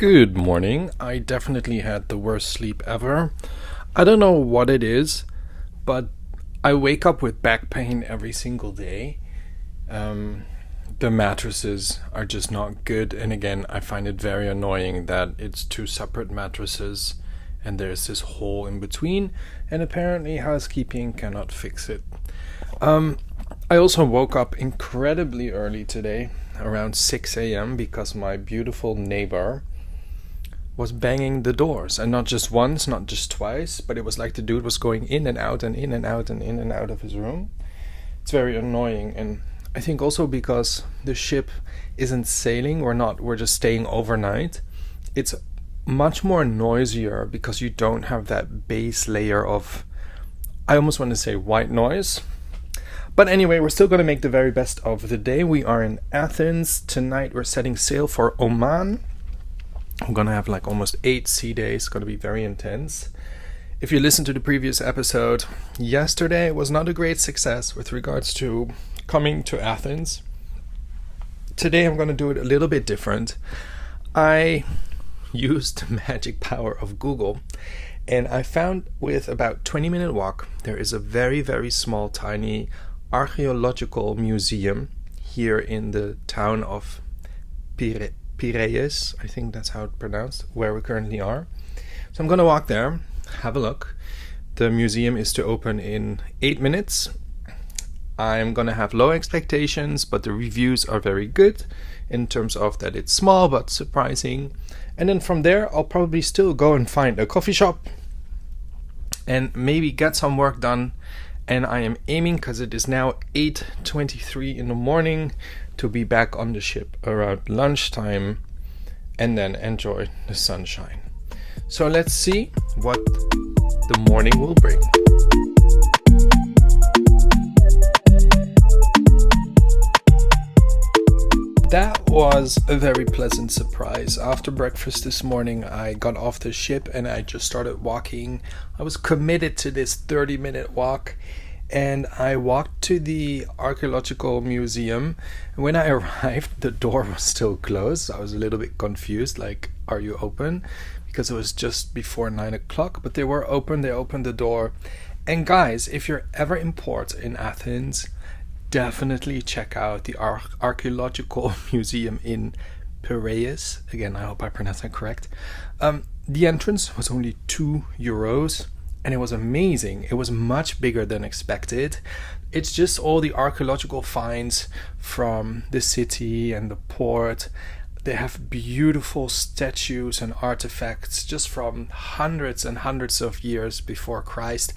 Good morning. I definitely had the worst sleep ever. I don't know what it is, but I wake up with back pain every single day. The mattresses are just not good, and again, I find it very annoying that it's two separate mattresses and there's this hole in between, and apparently housekeeping cannot fix it. I also woke up incredibly early today, around 6 a.m., because my beautiful neighbor was banging the doors, and not just once, not just twice, but it was like the dude was going in and out and in and out and in and out of his room. It's very annoying, and I think also because the ship isn't sailing, we're just staying overnight. It's much more noisier because you don't have that base layer of, I almost want to say, white noise. But anyway, we're still going to make the very best of the day. We are in Athens. Tonight we're setting sail for Oman. I'm going to have like almost 8 sea days. It's going to be very intense. If you listened to the previous episode, yesterday was not a great success with regards to coming to Athens. Today I'm going to do it a little bit different. I used the magic power of Google, and I found with about 20-minute walk, there is a very, very small, tiny archaeological museum here in the town of Piraeus, I think that's how it's pronounced, where we currently are. So I'm going to walk there, have a look. The museum is to open in 8 minutes. I'm going to have low expectations, but the reviews are very good in terms of that it's small but surprising. And then from there, I'll probably still go and find a coffee shop and maybe get some work done. And I am aiming, because it is now 8:23 in the morning, to be back on the ship around lunchtime and then enjoy the sunshine. So let's see what the morning will bring. That was a very pleasant surprise. After breakfast this morning, I got off the ship and I just started walking. I was committed to this 30-minute walk, and I walked to the archaeological museum. When I arrived, the door was still closed. I was a little bit confused, like, are you open? Because it was just before 9 o'clock, but they were open. They opened the door. And guys, if you're ever in port in Athens, definitely check out the archaeological museum in Piraeus. Again, I hope I pronounced that correct. The entrance was only €2, and it was amazing. It was much bigger than expected. It's just all the archaeological finds from the city and the port. They have beautiful statues and artifacts just from hundreds and hundreds of years before Christ.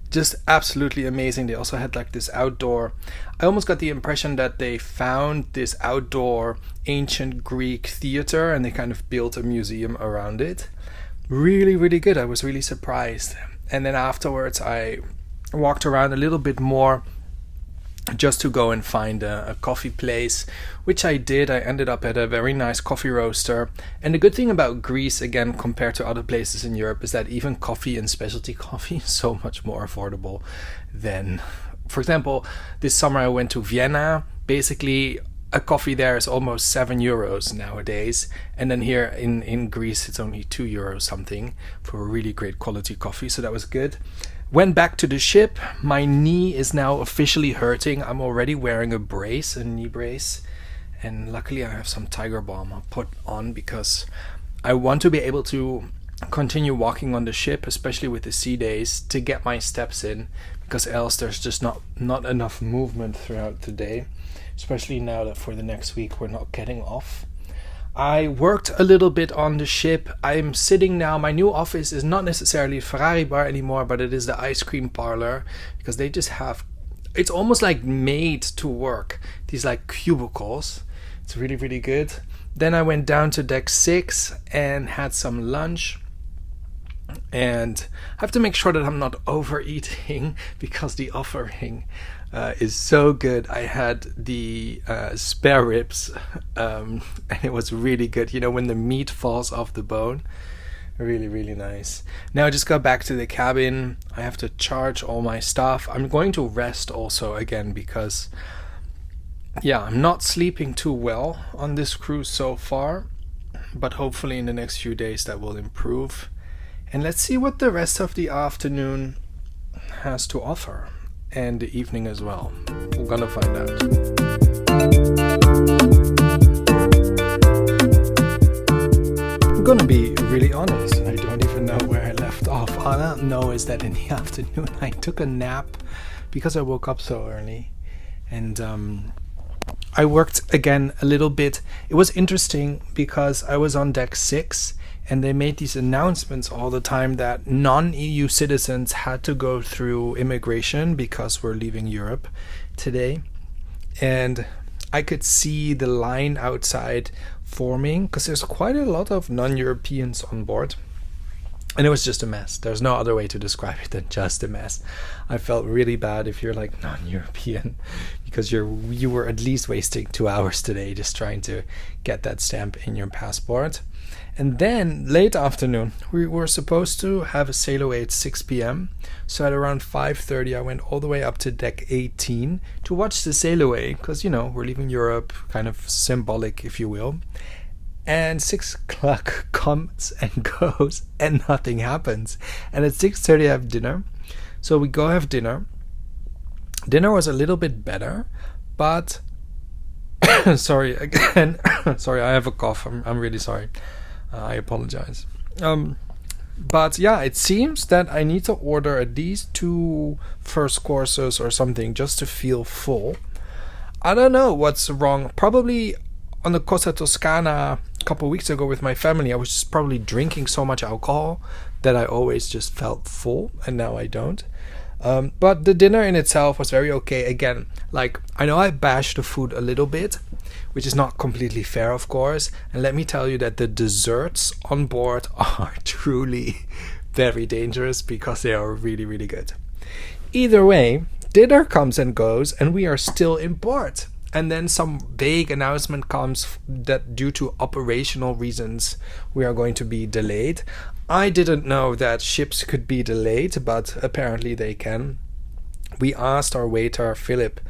Just absolutely amazing. They also had like this outdoor, I almost got the impression that they found this outdoor ancient Greek theater and they kind of built a museum around it. Really, really good. I was really surprised. And then afterwards I walked around a little bit more just to go and find a coffee place, which I did. I ended up at a very nice coffee roaster. And the good thing about Greece, again, compared to other places in Europe, is that even coffee and specialty coffee is so much more affordable than, for example, this summer I went to Vienna. Basically, a coffee there is almost €7 nowadays. And then here in Greece, it's only €2 something for a really great quality coffee. So that was good. Went back to the ship. My knee is now officially hurting. I'm already wearing a knee brace. And luckily I have some Tiger Balm I'll put on because I want to be able to continue walking on the ship, especially with the sea days, to get my steps in, because else there's just not enough movement throughout the day, especially now that for the next week we're not getting off. I worked a little bit on the ship. I'm sitting now. My new office is not necessarily a Ferrari bar anymore, but it is the ice cream parlor, because they just have, it's almost like made to work. These like cubicles. It's really, really good. Then I went down to deck 6 and had some lunch. And I have to make sure that I'm not overeating because the offering is so good. I had the spare ribs and it was really good. You know, when the meat falls off the bone. Really, really nice. Now I just got back to the cabin. I have to charge all my stuff. I'm going to rest also again because, yeah, I'm not sleeping too well on this cruise so far. but hopefully in the next few days that will improve. And let's see what the rest of the afternoon has to offer, and the evening as well. We're gonna find out. I'm gonna be really honest, I don't even know where I left off. All I know is that in the afternoon I took a nap because I woke up so early, and I worked again a little bit. It was interesting because I was on deck 6 and they made these announcements all the time that non-EU citizens had to go through immigration because we're leaving Europe today. And I could see the line outside forming because there's quite a lot of non-Europeans on board. And it was just a mess. There's no other way to describe it than just a mess. I felt really bad if you're like non-European, because you were at least wasting 2 hours today just trying to get that stamp in your passport. And then late afternoon, we were supposed to have a sail away at 6 p.m. So at around 5:30, I went all the way up to deck 18 to watch the sail away, because, you know, we're leaving Europe, kind of symbolic, if you will. And 6 o'clock comes and goes and nothing happens. And at 6:30 I have dinner. So we go have dinner. Dinner was a little bit better, but sorry again. Sorry, I have a cough. I'm really sorry. I apologize. But yeah, it seems that I need to order at least 2 first courses or something just to feel full. I don't know what's wrong. Probably on the Costa Toscana a couple of weeks ago with my family, I was just probably drinking so much alcohol that I always just felt full, and now I don't. But the dinner in itself was very okay. Again, like, I know I bashed the food a little bit, which is not completely fair, of course. And let me tell you that the desserts on board are truly very dangerous because they are really, really good. Either way, dinner comes and goes, and we are still in port. And then some vague announcement comes that due to operational reasons, we are going to be delayed. I didn't know that ships could be delayed, but apparently they can. We asked our waiter, Philip.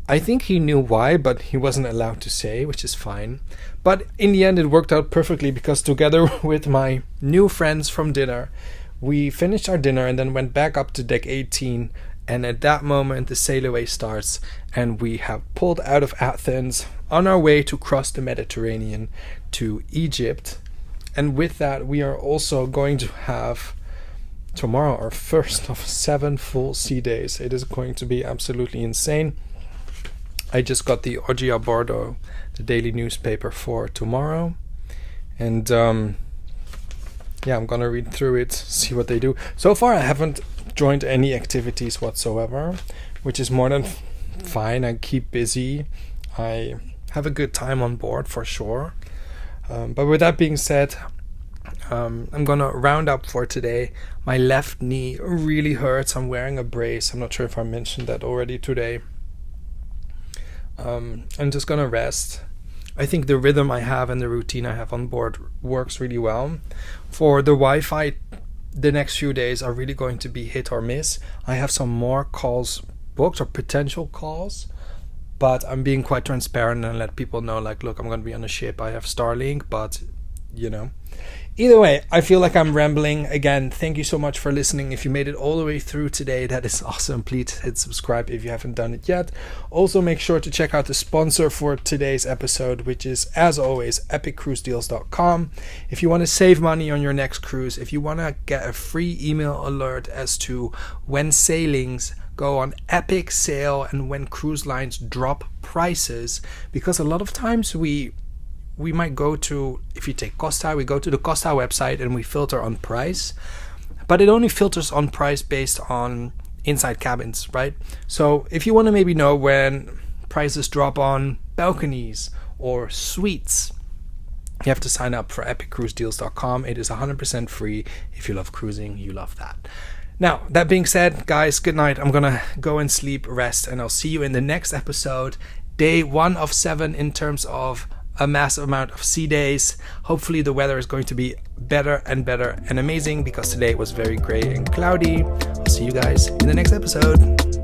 I think he knew why, but he wasn't allowed to say, which is fine. But in the end, it worked out perfectly because together with my new friends from dinner, we finished our dinner and then went back up to deck 18. And at that moment, the sail away starts, and we have pulled out of Athens on our way to cross the Mediterranean to Egypt. And with that, we are also going to have tomorrow our first of 7 full sea days. It is going to be absolutely insane. I just got the Oggi a Bordo, the daily newspaper, for tomorrow. And yeah, I'm gonna read through it, see what they do. So far, I haven't joined any activities whatsoever, which is more than fine. I keep busy. I have a good time on board for sure. But with that being said, I'm gonna round up for today. My left knee really hurts. I'm wearing a brace. I'm not sure if I mentioned that already today. I'm just gonna rest. I think the rhythm I have and the routine I have on board works really well. For the Wi-Fi, the next few days are really going to be hit or miss. I have some more calls booked, or potential calls, but I'm being quite transparent and let people know, like, look, I'm going to be on a ship. I have Starlink, but, you know. Either way, I feel like I'm rambling. Again, thank you so much for listening. If you made it all the way through today, that is awesome. Please hit subscribe if you haven't done it yet. Also, make sure to check out the sponsor for today's episode, which is, as always, epiccruisedeals.com. If you want to save money on your next cruise, if you want to get a free email alert as to when sailings go on epic sale and when cruise lines drop prices, because a lot of times we might go to, if you take Costa, we go to the Costa website and we filter on price, but it only filters on price based on inside cabins, right? So if you want to maybe know when prices drop on balconies or suites, you have to sign up for epiccruisedeals.com. It is 100% free. If you love cruising, you love that. Now, that being said, guys, good night. I'm gonna go and sleep, rest, and I'll see you in the next episode. Day 1 of 7 in terms of a massive amount of sea days. Hopefully the weather is going to be better and amazing, because today it was very gray and cloudy. I'll see you guys in the next episode.